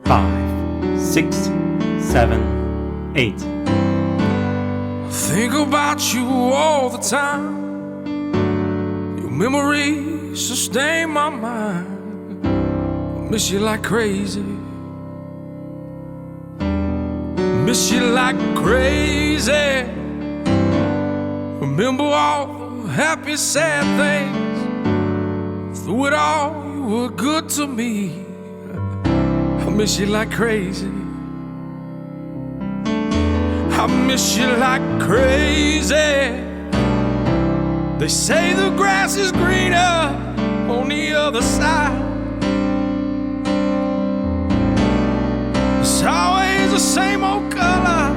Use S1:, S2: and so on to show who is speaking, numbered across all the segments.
S1: 5, 6, 7, 8.
S2: Think about you all the time. Your memories sustain my mind. I miss you like crazy. Miss you like crazy. Remember all the happy, sad things. Through it all, you were good to me. I miss you like crazy. I miss you like crazy. They say the grass is greener on the other side. It's always the same old color.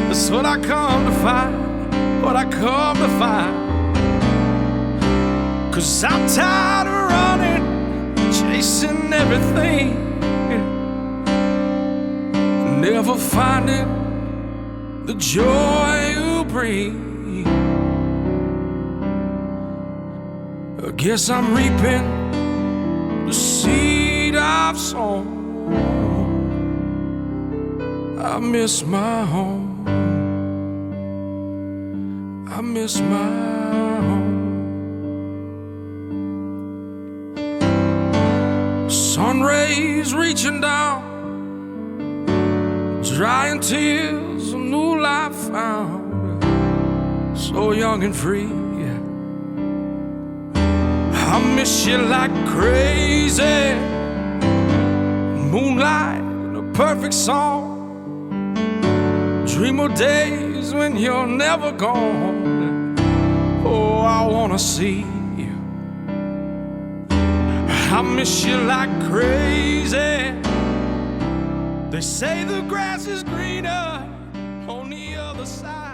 S2: That's what I come to find. What I come to find. 'Cause I'm tired of running, chasing everything, never finding the joy you bring. I guess I'm reaping the seed I've sown. I miss my home. I miss my home. Sun rays reaching down, drying tears, a new life found. So young and free. I miss you like crazy. Moonlight and a perfect song. Dream of days when you're never gone. Oh, I wanna see you. I miss you like crazy. They say the grass is greener on the other side.